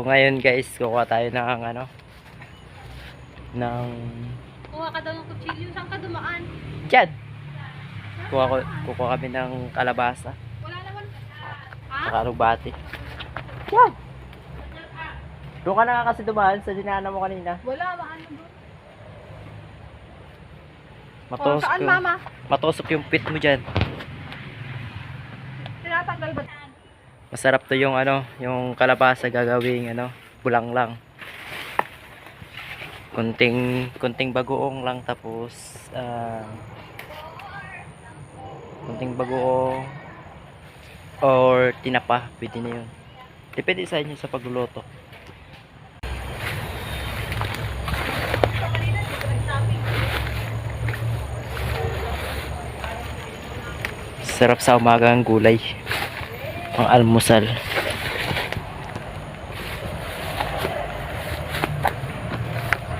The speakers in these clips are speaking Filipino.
ngayon guys, kukuha tayo ng ano, ng Kuha ka daw ng kutsilyo. Saan ka dumaan? dyan. Kukuha kami ng kalabasa. Wala naman. Ha? Saka alugbati. Yan. Doon ka na nga kasi dumaan sa dinaanan mo kanina. Wala, maano doon. Matusok Saan yung, mama? matusok yung pit mo dyan. Tinatanggal ba? Masarap to yung ano, yung kalabasa gagawing ano, bulang lang. Kunting bagoong lang, tapos kunting bagoong or tinapa, pwede na yun. Depende sa inyo sa pagluluto. Sarap sa umaga ang gulay, pang almusal.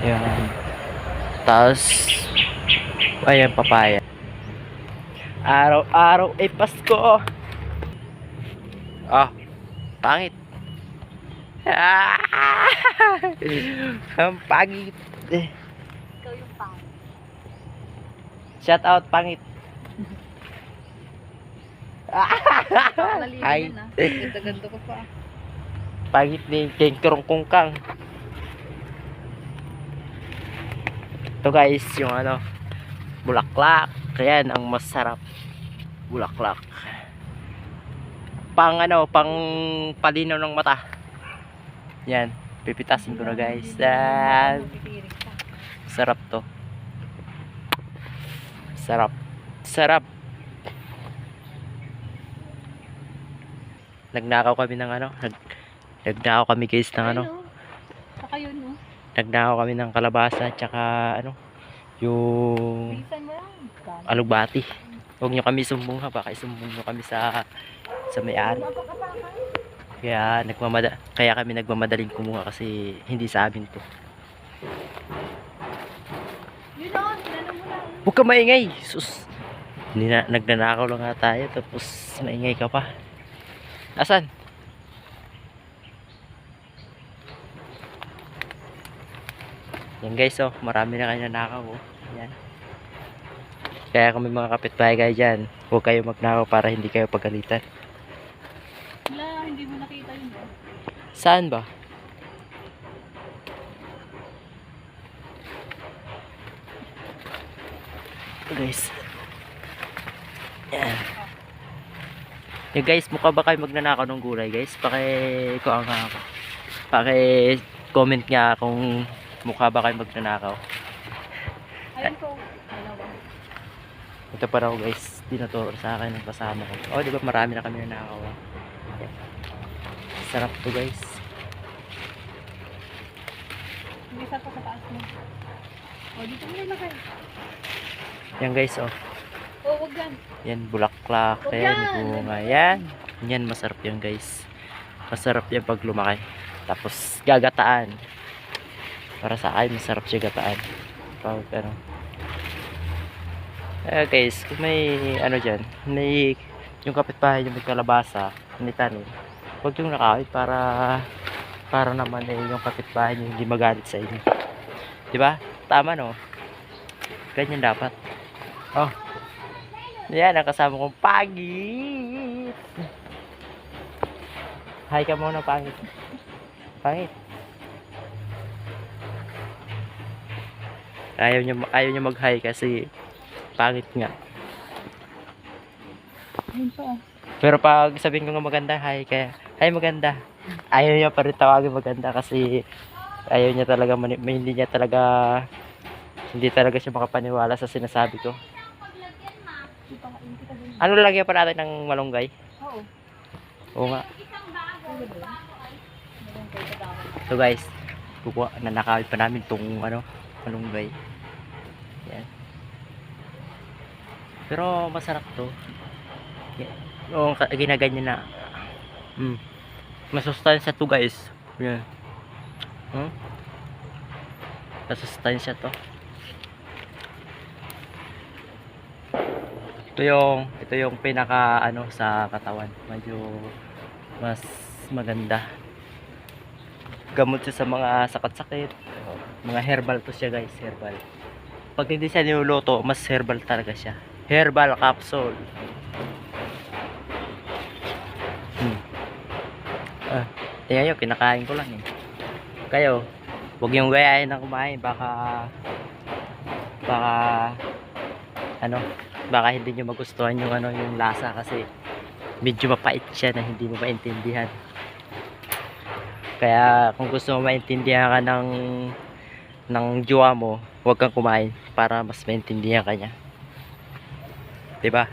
Yan. Tapos ayan, papaya. Araw-araw ay Pasko. Ah, pangit. Ah! Ang pangit. Ikaw yung pang. Shout out, pangit. Naligo Ay. yan ah. Ganda-ganda ko pa. Pangit ni King Kungkang. Ito guys, yung ano, bulaklak. Ayan, ang masarap. Bulaklak. Pang ano, pang palinaw ng mata. Yan, pipitasin ko na guys. Yan. Sarap to. Sarap. Sarap. Nagnakaw kami ng ano, nagnakaw kami guys ng ano. Saka yun no. Nagnakaw kami ng kalabasa tsaka ano, yung Bisan mo lang. alugbati. Huwag nyo kami sumbong ha, baka isumbong nyo kami sa may-ari. Kaya kami nagmamadaling kumuha kasi hindi sa amin to. Yun o, sinanong mo lang. Huwag ka maingay. Sus. Nagnanakaw lang nga tayo tapos maingay ka pa. Asan? Yan guys, oh, marami na kayo nanakaw, oh. Yan. Kaya kami mga kapitbahay kayo dyan, huwag kayo magnakaw para hindi kayo pagalitan. Wala, hindi mo nakita yun ba? Saan ba? Ito guys. Yan. Yan guys, mukha ba kayo magnanakaw ng gulay guys? Paki-comment nga kung mukha ba kayo magnanakaw. Ayun ko. Dalawa. Ito pa raw guys, dinaturo sa akin ng kasama ko. Oh, di ba marami na kami nanakaw. Yan. Sarap to guys. May isa pa sa taas mo. O, dito mo nilagay. Yan guys, oh. O, wag yan. Yan, bulaklak. Huwag Yan, yan. bunga. Yan. Yan, masarap yan guys. Masarap yan pag lumaki. Tapos, gagataan. Para sa akin, masarap siya gataan. Pero, guys, kung may, ano dyan, may, yung kapitbahay yung may kalabasa, may tanim, huwag yung nakawit para naman yung kapitbahay yung hindi magalit sa inyo. Diba? Tama, no? Ganyan dapat. Oh. Yan, ang kasama kong pangit. Hi ka muna, pangit. Pangit. Ayaw niya mag-hi kasi pangit nga. Ayun pa. Pero pag sabihin ko nga maganda, hi kaya, hi maganda. Ayaw niya pa rin tawagin maganda kasi ayaw niya talaga, hindi talaga siya makapaniwala sa sinasabi ko. Ano lagyan pa natin ng malunggay? Oo. Oo nga. So guys, nanakawin pa namin tong ano, malunggay. Yan. Pero masarap to. Oo, ginaganyan na. Masustansya to guys. Yan. Masustansya to. Ito yung pinaka ano sa katawan. Medyo mas maganda. Gamot siya sa mga sakit-sakit. Mga herbal to siya guys, herbal. Pag hindi siya niluluto, mas herbal talaga siya. Herbal capsule. Ah, tingnan nyo, kinakain ko lang eh. Kayo, huwag yung gayahin na kumain. Baka ano, baka hindi nyo magustuhan yung ano, yung lasa kasi medyo mapait siya na hindi mo maintindihan. Kaya kung gusto mo maintindihan ka ng jowa mo, huwag kang kumain para mas maintindihan ka niya. 'Di ba?